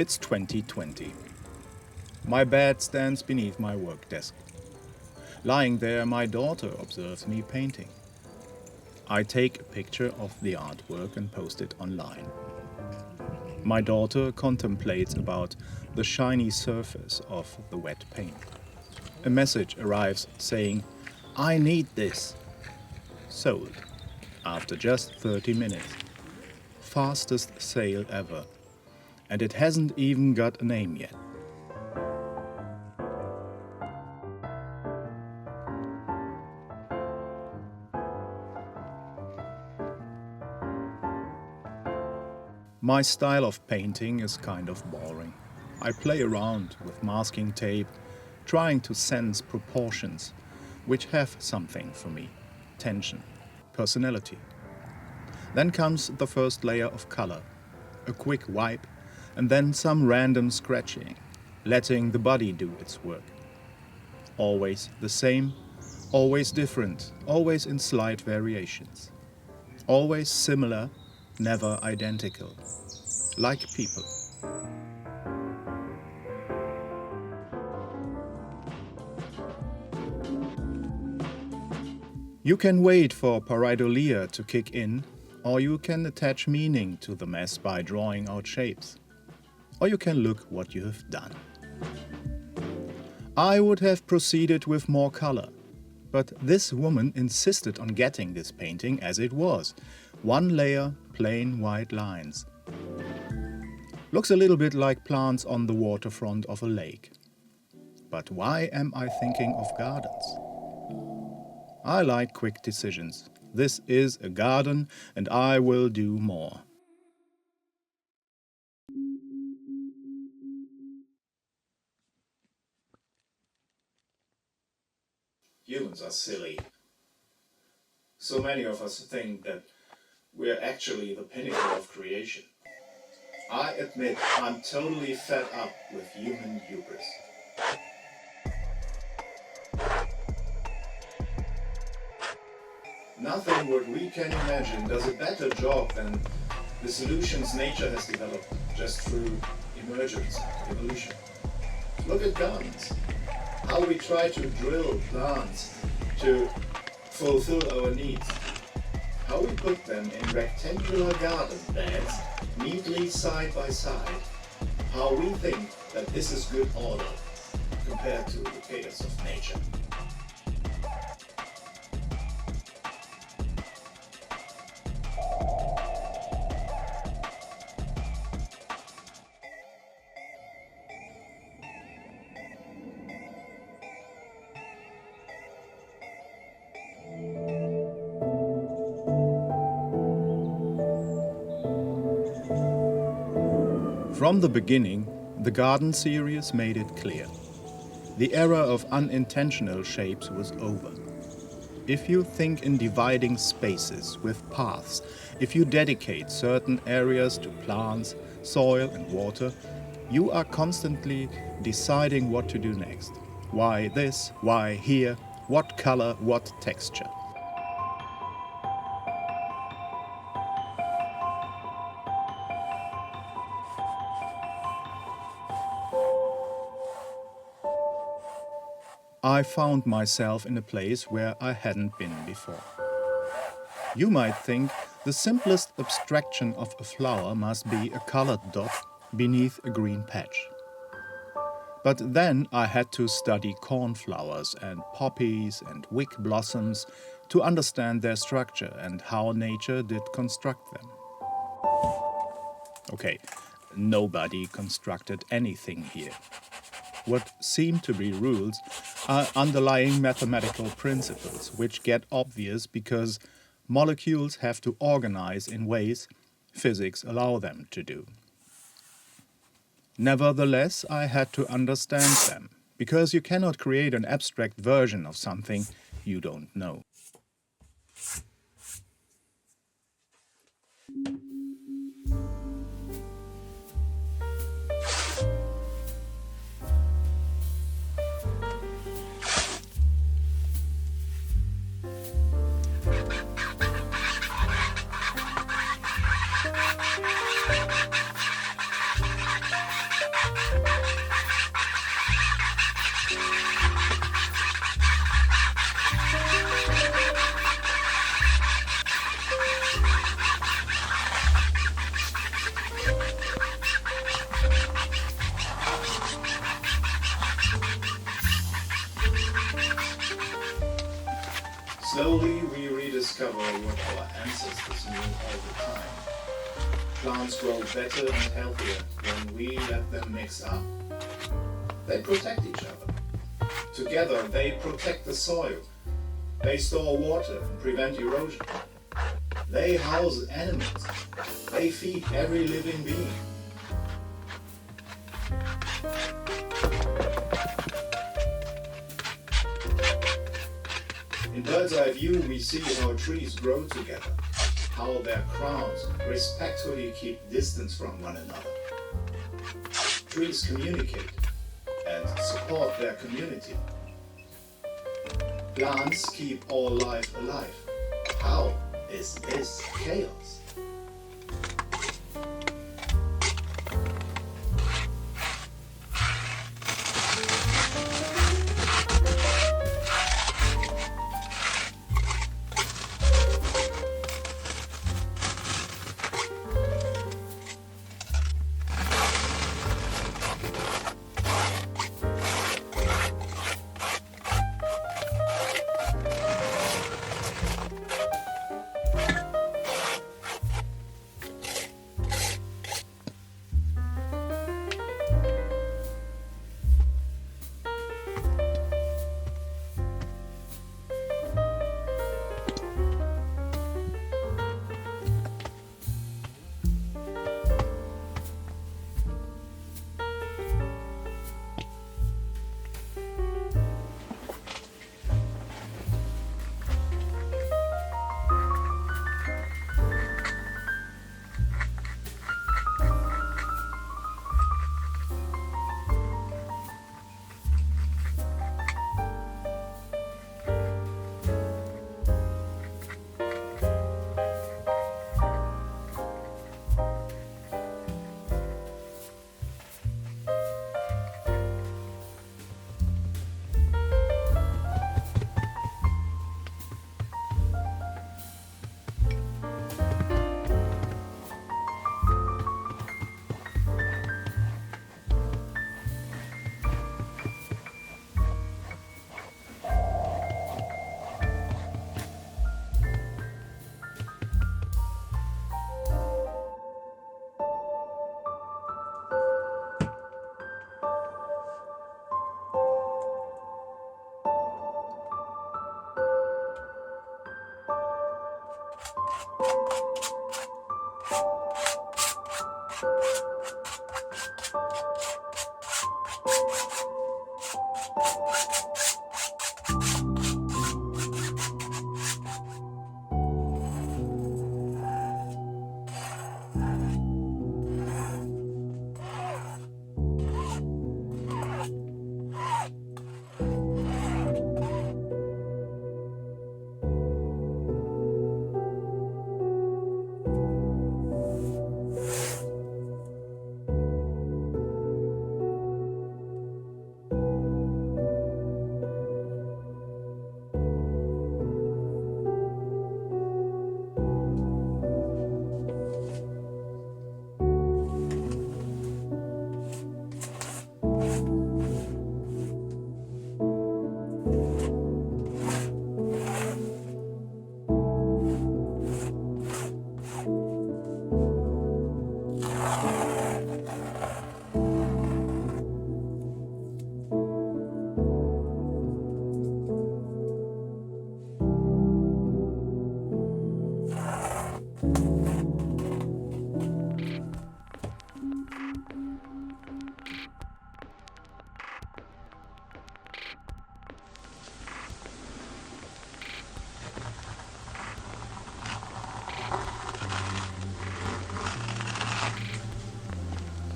It's 2020. My bed stands beneath my work desk. Lying there, my daughter observes me painting. I take a picture of the artwork and post it online. My daughter contemplates about the shiny surface of the wet paint. A message arrives saying, "I need this." Sold. After just 30 minutes. Fastest sale ever. And it hasn't even got a name yet. My style of painting is kind of boring. I play around with masking tape, trying to sense proportions, which have something for me: tension, personality. Then comes the first layer of color, a quick wipe, and then some random scratching, letting the body do its work. Always the same, always different, always in slight variations. Always similar, never identical. Like people. You can wait for pareidolia to kick in, or you can attach meaning to the mess by drawing out shapes. Or you can look what you have done. I would have proceeded with more color, but this woman insisted on getting this painting as it was. One layer, plain white lines. Looks a little bit like plants on the waterfront of a lake. But why am I thinking of gardens? I like quick decisions. This is a garden, and I will do more. Humans are silly. So many of us think that we're actually the pinnacle of creation. I admit I'm totally fed up with human hubris. Nothing what we can imagine does a better job than the solutions nature has developed just through emergence, evolution. Look at gardens. How we try to drill plants to fulfill our needs. How we put them in rectangular garden beds, neatly side by side. How we think that this is good order compared to the chaos of nature. From the beginning, the Garden series made it clear. The era of unintentional shapes was over. If you think in dividing spaces with paths, if you dedicate certain areas to plants, soil and water, you are constantly deciding what to do next. Why this, why here, what color, what texture. I found myself in a place where I hadn't been before. You might think the simplest abstraction of a flower must be a colored dot beneath a green patch. But then I had to study cornflowers and poppies and wick blossoms to understand their structure and how nature did construct them. Okay, nobody constructed anything here. What seem to be rules are underlying mathematical principles, which get obvious because molecules have to organize in ways physics allow them to do. Nevertheless, I had to understand them, because you cannot create an abstract version of something you don't know. Slowly we rediscover what our ancestors knew all the time. Plants grow better and healthier when we let them mix up. They protect each other. Together they protect the soil. They store water and prevent erosion. They house animals. They feed every living being. In bird's eye view, we see how trees grow together, how their crowns respectfully keep distance from one another. Trees communicate and support their community. Plants keep all life alive. How is this chaos?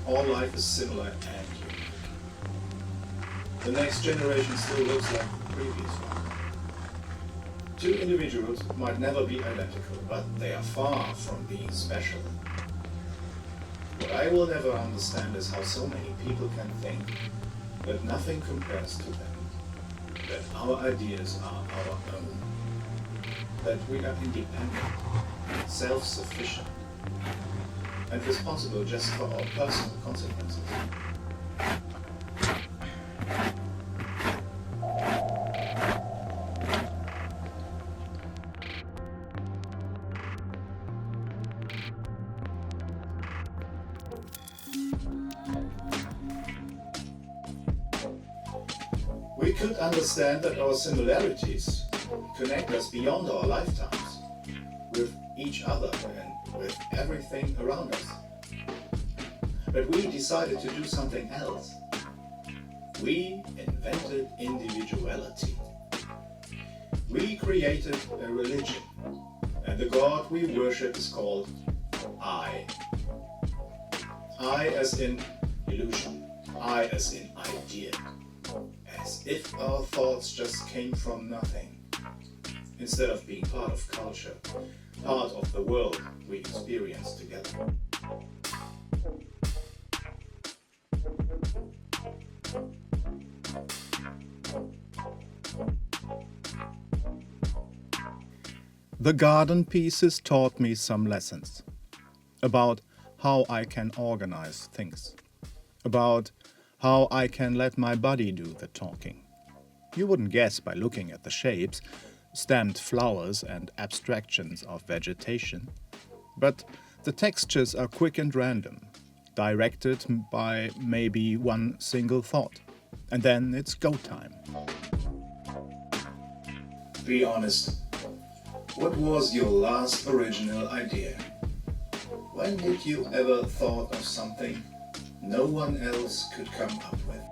All life is similar and unique. The next generation still looks like the previous one. Two individuals might never be identical, but they are far from being special. What I will never understand is how so many people can think that nothing compares to them, that our ideas are our own, that we are independent, self-sufficient, and responsible just for our personal consequences. We could understand that our similarities connect us beyond our lifetimes, with each other and with everything around us. But we decided to do something else. We invented individuality. We created a religion, and the God we worship is called I. I as in illusion, I as in idea, as if our thoughts just came from nothing, instead of being part of culture, part of the world we experience together. The garden pieces taught me some lessons about how I can organize things, about how I can let my body do the talking. You wouldn't guess by looking at the shapes, stamped flowers and abstractions of vegetation. But the textures are quick and random, directed by maybe one single thought. And then it's go time. Be honest. What was your last original idea? When did you ever thought of something no one else could come up with?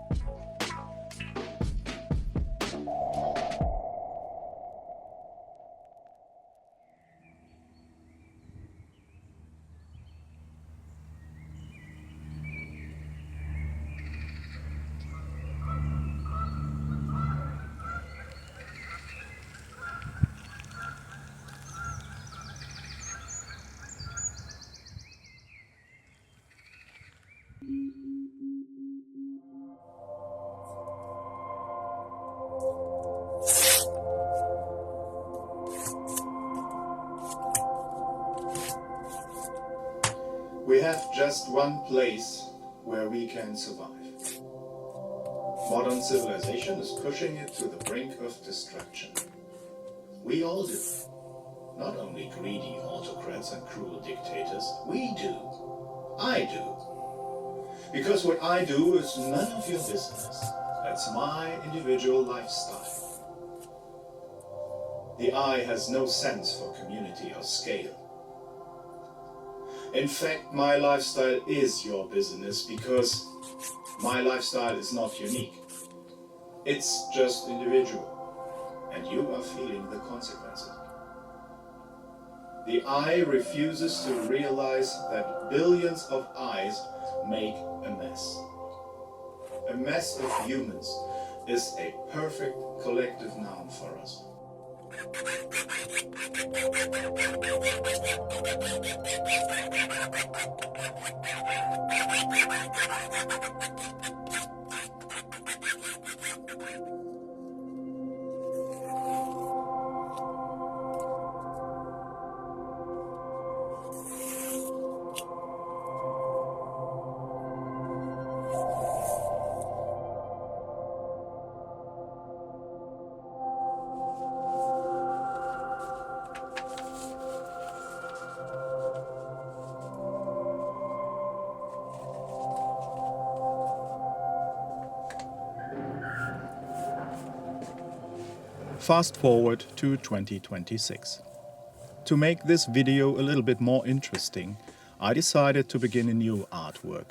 We have just one place where we can survive. Modern civilization is pushing it to the brink of destruction. We all do. Not only greedy autocrats and cruel dictators, we do. I do. Because what I do is none of your business. That's my individual lifestyle. The I has no sense for community or scale. In fact, my lifestyle is your business because my lifestyle is not unique. It's just individual, and you are feeling the consequences. The I refuses to realize that billions of I's make a mess. A mess of humans is a perfect collective noun for us. Fast forward to 2026. To make this video a little bit more interesting, I decided to begin a new artwork,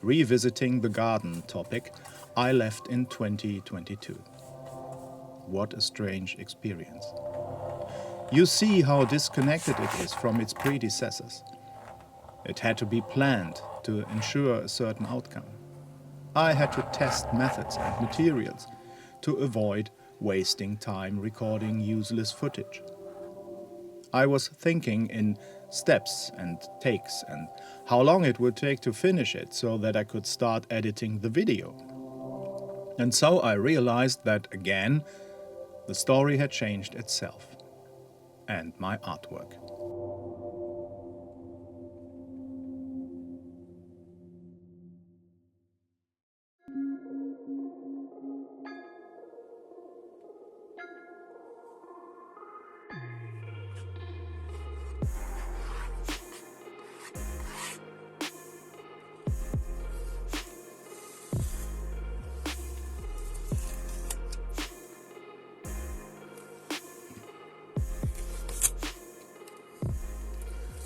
revisiting the garden topic I left in 2022. What a strange experience. You see how disconnected it is from its predecessors. It had to be planned to ensure a certain outcome. I had to test methods and materials to avoid wasting time recording useless footage. I was thinking in steps and takes and how long it would take to finish it so that I could start editing the video. And so I realized that again, the story had changed itself and my artwork.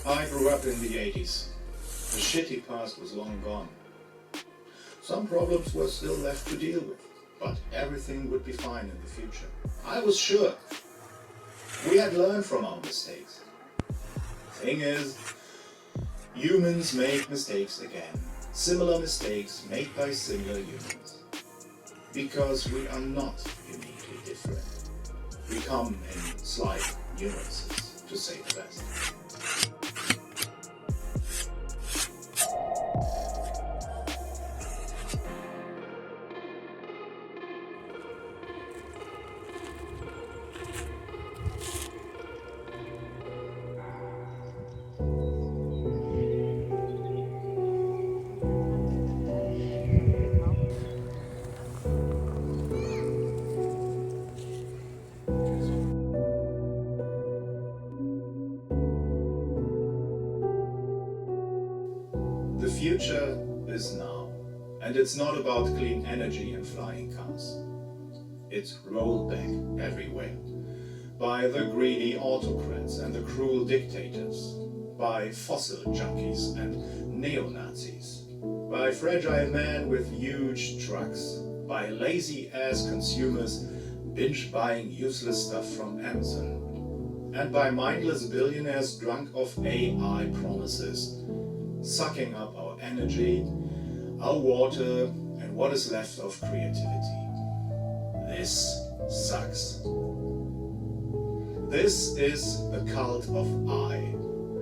I grew up in the 80s. The shitty past was long gone. Some problems were still left to deal with, but everything would be fine in the future. I was sure. We had learned from our mistakes. Thing is, humans make mistakes again. Similar mistakes made by similar humans. Because we are not uniquely different. We come in slight nuances, to say the best. The future is now, and it's not about clean energy and flying cars. It's rolled back everywhere, by the greedy autocrats and the cruel dictators, by fossil junkies and neo-Nazis, by fragile men with huge trucks, by lazy-ass consumers binge-buying useless stuff from Amazon, and by mindless billionaires drunk of AI promises, sucking up our energy, our water, and what is left of creativity. This sucks. This is the cult of I.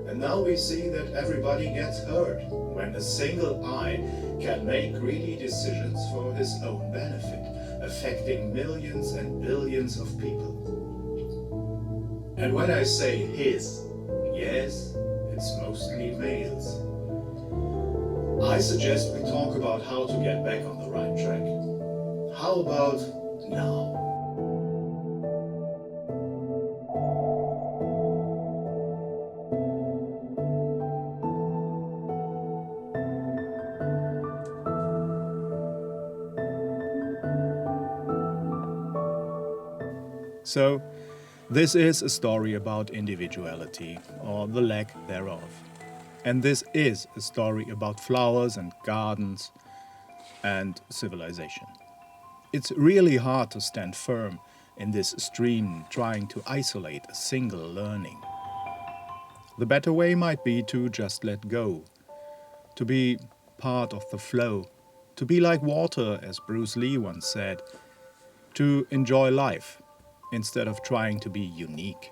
And now we see that everybody gets hurt when a single I can make greedy decisions for his own benefit, affecting millions and billions of people. And when I say his, yes, it's mostly males. I suggest we talk about how to get back on the right track. How about now? So, this is a story about individuality, or the lack thereof. And this is a story about flowers and gardens and civilization. It's really hard to stand firm in this stream trying to isolate a single learning. The better way might be to just let go, to be part of the flow, to be like water, as Bruce Lee once said, to enjoy life instead of trying to be unique,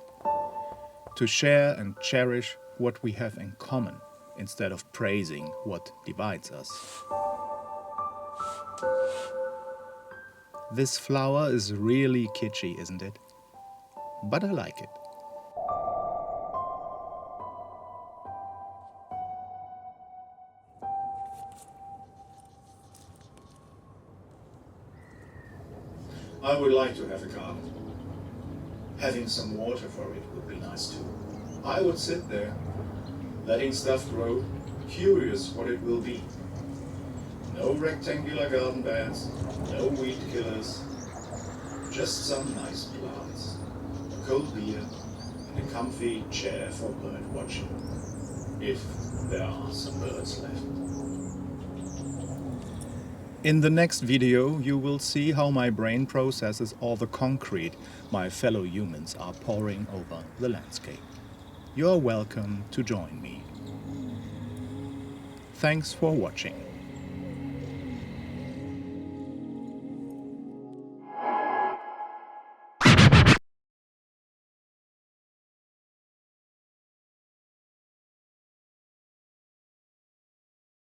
to share and cherish what we have in common instead of praising what divides us. This flower is really kitschy, isn't it? But I like it. I would like to have a garden. Having some water for it would be nice too. I would sit there, letting stuff grow, curious what it will be. No rectangular garden beds, no weed killers, just some nice plants, a cold beer, and a comfy chair for bird watching, if there are some birds left. In the next video, you will see how my brain processes all the concrete my fellow humans are pouring over the landscape. You are welcome to join me. Thanks for watching.